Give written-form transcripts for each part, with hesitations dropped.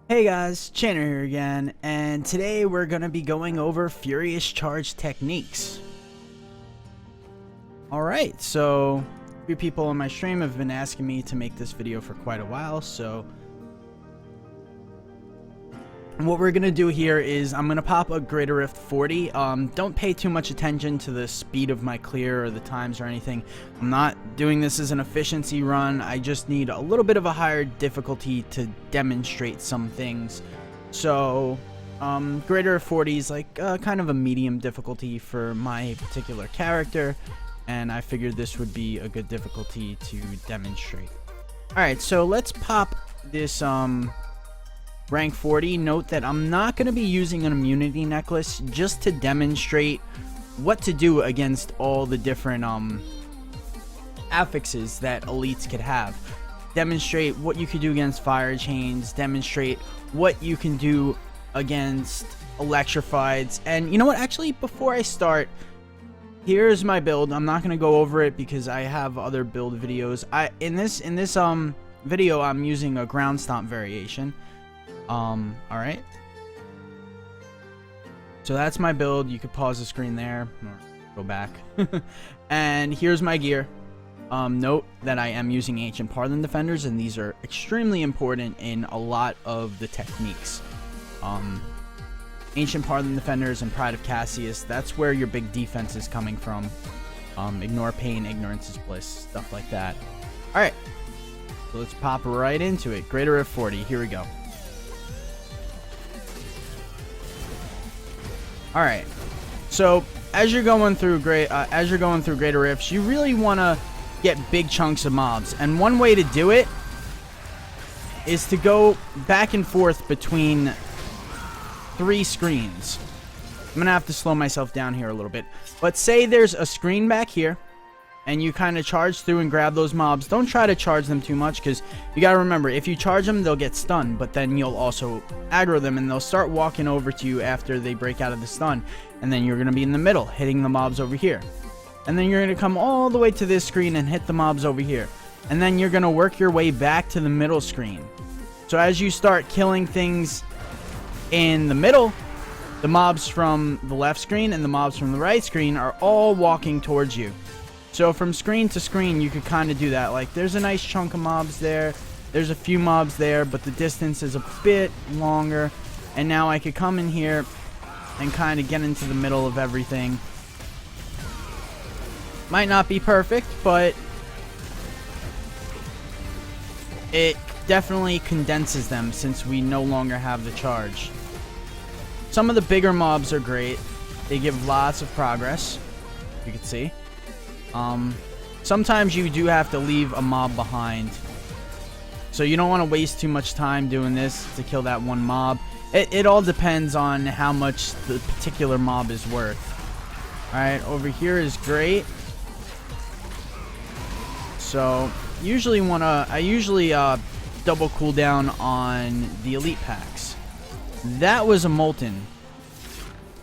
Hey guys, Channer here again, and today we're going to be going over Furious Charge techniques. Alright, so a few people on my stream have been asking me to make this video for quite a while, so what we're going to do here is I'm going to pop a Greater Rift 40. Don't pay too much attention to the speed of my clear or the times or anything. I'm not doing this as an efficiency run. I just need a little bit of a higher difficulty to demonstrate some things. So, Greater Rift 40 is like kind of a medium difficulty for my particular character, and I figured this would be a good difficulty to demonstrate. Alright, so let's pop this rank 40. Note that I'm not going to be using an immunity necklace, just to demonstrate what to do against all the different affixes that elites could have. Demonstrate what you could do against fire chains, demonstrate what you can do against electrifieds. And you know what, actually, before I start, here's my build. I'm not going to go over it because I have other build videos. In this video I'm using a ground stomp variation. Alright. So that's my build. You could pause the screen there or go back. And here's my gear. Note that I am using Ancient Parliament Defenders, and these are extremely important in a lot of the techniques. Ancient Parliament Defenders and Pride of Cassius, that's where your big defense is coming from. Ignore pain, ignorance is bliss, stuff like that. Alright. So let's pop right into it. Greater Rift 40, here we go. Alright, so as you're going through Greater Rifts, you really want to get big chunks of mobs, and one way to do it is to go back and forth between 3 screens. I'm gonna have to slow myself down here a little bit, but say there's a screen back here and you kind of charge through and grab those mobs. Don't try to charge them too much, because you gotta remember, if you charge them, they'll get stunned, but then you'll also aggro them and they'll start walking over to you after they break out of the stun, and then you're gonna be in the middle hitting the mobs over here, and then you're gonna come all the way to this screen and hit the mobs over here, and then you're gonna work your way back to the middle screen. So as you start killing things in the middle, the mobs from the left screen and the mobs from the right screen are all walking towards you. So from screen to screen, you could kind of do that. Like, there's a nice chunk of mobs there. There's a few mobs there, but the distance is a bit longer. And now I could come in here and kind of get into the middle of everything. Might not be perfect, but it definitely condenses them since we no longer have the charge. Some of the bigger mobs are great. They give lots of progress, you can see. Sometimes you do have to leave a mob behind, so you don't want to waste too much time doing this to kill that one mob. It all depends on how much the particular mob is worth. Alright, over here is great. So I usually double cooldown on the elite packs. That was a molten.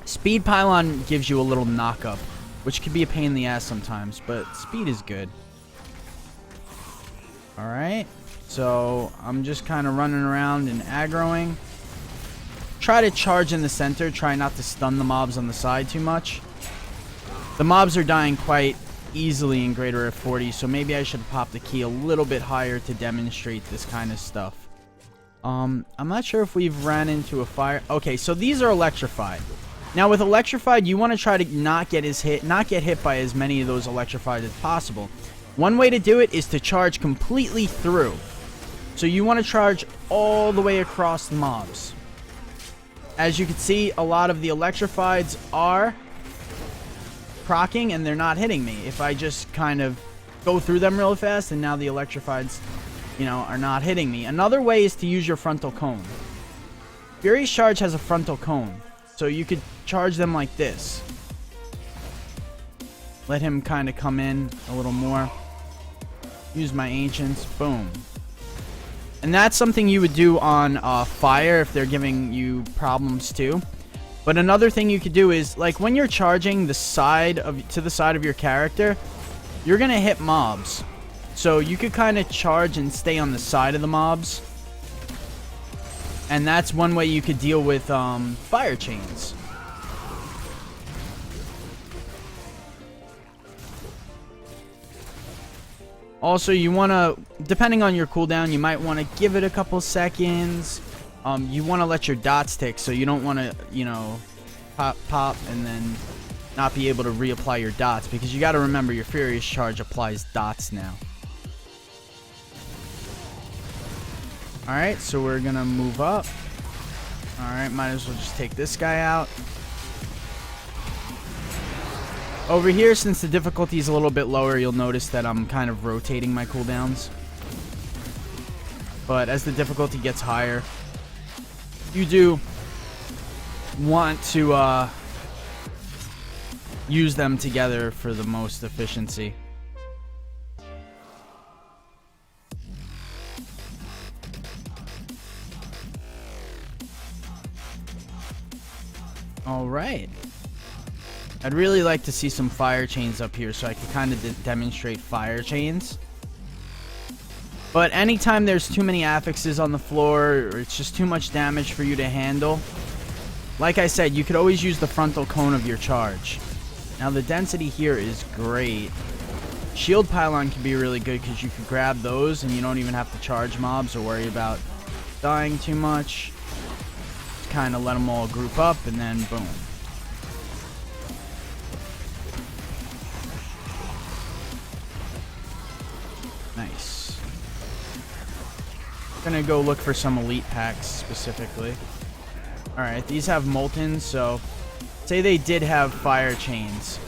Speed pylon gives you a little knockup, which can be a pain in the ass sometimes, but speed is good. Alright, so I'm just kind of running around and aggroing. Try to charge in the center, try not to stun the mobs on the side too much. The mobs are dying quite easily in Greater Rift 40, so maybe I should pop the key a little bit higher to demonstrate this kind of stuff. I'm not sure if we've ran into a fire. Okay, so these are electrified. Now with electrified, you want to try to not get hit by as many of those electrified as possible. One way to do it is to charge completely through. So you want to charge all the way across the mobs. As you can see, a lot of the electrifieds are proccing and they're not hitting me. If I just kind of go through them real fast, and now the electrifieds, you know, are not hitting me. Another way is to use your frontal cone. Furious Charge has a frontal cone, so you could charge them like this. Let him kind of come in a little more. Use my ancients. Boom. And that's something you would do on fire if they're giving you problems too. But another thing you could do is, like, when you're charging to the side of your character, you're gonna hit mobs. So you could kind of charge and stay on the side of the mobs. And that's one way you could deal with fire chains. Also, you want to, depending on your cooldown, you might want to give it a couple seconds. You want to let your dots tick, so you don't want to, you know, pop, and then not be able to reapply your dots, because you got to remember your Furious Charge applies dots now. Alright, so we're gonna move up. Alright, might as well just take this guy out. Over here, since the difficulty is a little bit lower, you'll notice that I'm kind of rotating my cooldowns. But as the difficulty gets higher, you do want to use them together for the most efficiency. Alright. I'd really like to see some fire chains up here so I can kind of demonstrate fire chains. But anytime there's too many affixes on the floor, or it's just too much damage for you to handle, like I said, you could always use the frontal cone of your charge. Now the density here is great. Shield pylon can be really good because you can grab those and you don't even have to charge mobs or worry about dying too much. Just kind of let them all group up and then boom. Nice. Gonna go look for some elite packs specifically. Alright, these have molten, so say they did have fire chains.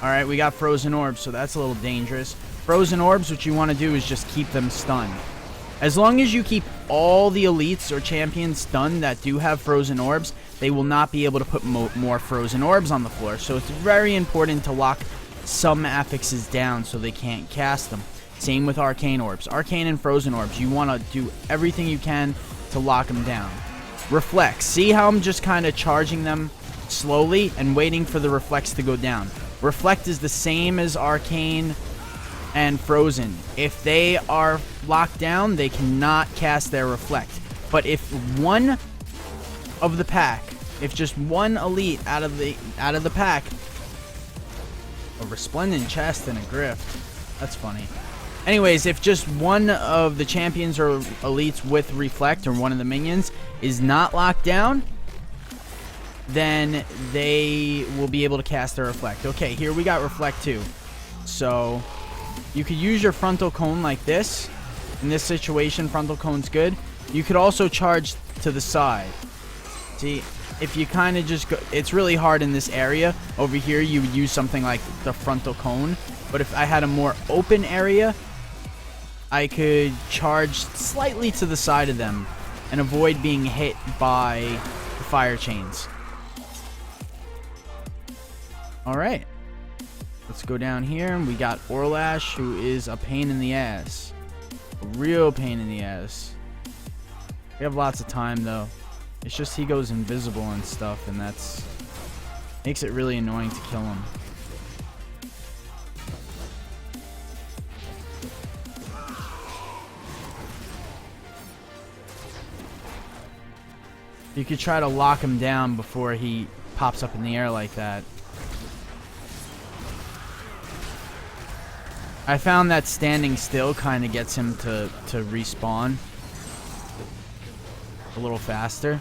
Alright, we got frozen orbs, so that's a little dangerous. Frozen orbs, what you want to do is just keep them stunned. As long as you keep all the elites or champions stunned that do have frozen orbs, they will not be able to put more frozen orbs on the floor. So it's very important to lock some affixes down so they can't cast them. Same with arcane orbs. Arcane and frozen orbs, you want to do everything you can to lock them down. Reflex. See how I'm just kind of charging them slowly and waiting for the reflex to go down. Reflect is the same as arcane and frozen. If they are locked down, they cannot cast their reflect. But if one of the pack, if just one elite out of the pack, a resplendent chest and a grift, that's funny. Anyways, if just one of the champions or elites with reflect, or one of the minions, is not locked down, then they will be able to cast their reflect. Okay, here we got reflect too. So you could use your frontal cone like this. In this situation, frontal cone's good. You could also charge to the side. See, if you kind of just go, it's really hard in this area. Over here, you would use something like the frontal cone. But if I had a more open area, I could charge slightly to the side of them and avoid being hit by the fire chains. Alright. Let's go down here, and we got Orlash, who is a pain in the ass. A real pain in the ass. We have lots of time, though. It's just he goes invisible and stuff, and that's makes it really annoying to kill him. You could try to lock him down before he pops up in the air like that. I found that standing still kind of gets him to respawn a little faster.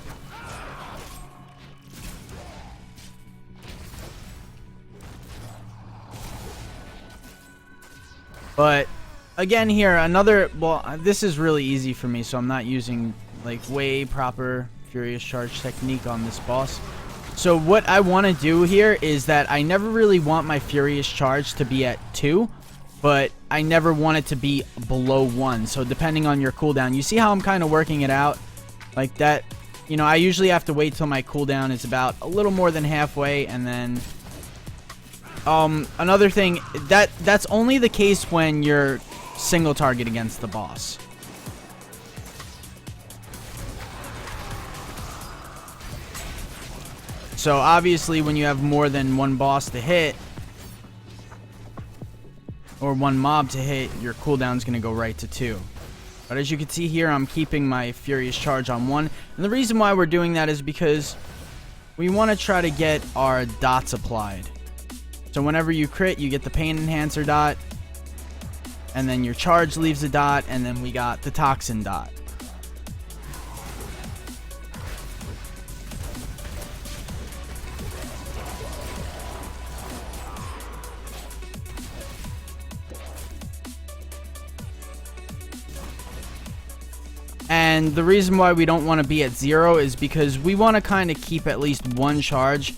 But again here, well, this is really easy for me, so I'm not using like way proper Furious Charge technique on this boss. So what I want to do here is that I never really want my Furious Charge to be at 2, but I never want it to be below 1. So depending on your cooldown, you see how I'm kind of working it out like that. You know, I usually have to wait till my cooldown is about a little more than halfway, and then another thing, that's only the case when you're single target against the boss. So obviously when you have more than one boss to hit, or one mob to hit, your cooldown's going to go right to 2. But as you can see here, I'm keeping my Furious Charge on 1. And the reason why we're doing that is because we want to try to get our dots applied. So whenever you crit, you get the Pain Enhancer dot. And then your charge leaves a dot. And then we got the Toxin dot. And the reason why we don't want to be at 0 is because we want to kind of keep at least 1 charge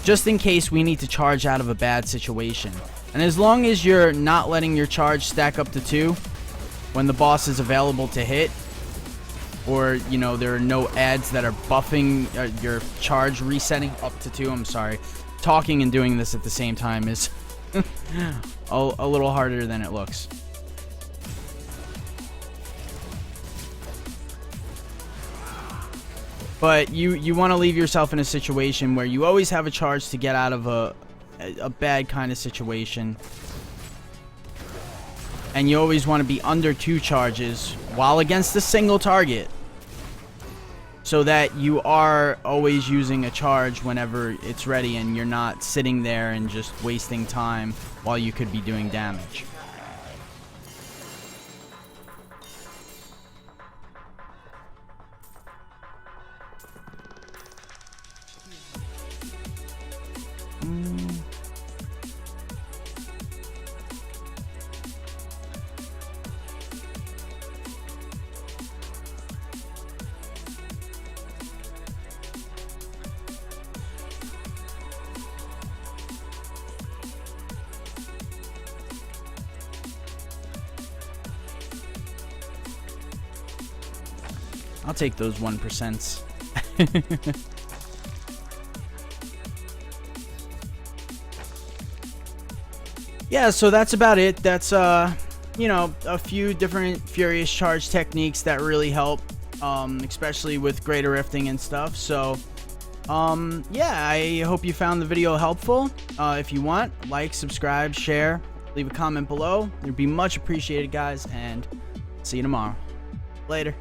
just in case we need to charge out of a bad situation. And as long as you're not letting your charge stack up to 2 when the boss is available to hit, or, you know, there are no ads that are buffing your charge resetting up to 2. I'm sorry. Talking and doing this at the same time is a little harder than it looks. But you want to leave yourself in a situation where you always have a charge to get out of a bad kind of situation. And you always want to be under 2 charges while against a single target. So that you are always using a charge whenever it's ready and you're not sitting there and just wasting time while you could be doing damage. I'll take those 1%. Yeah, so that's about it. That's you know, a few different Furious Charge techniques that really help, especially with greater rifting and stuff. So yeah, I hope you found the video helpful. If you want, like, subscribe, share, leave a comment below. It'd be much appreciated, guys, and see you tomorrow. Later.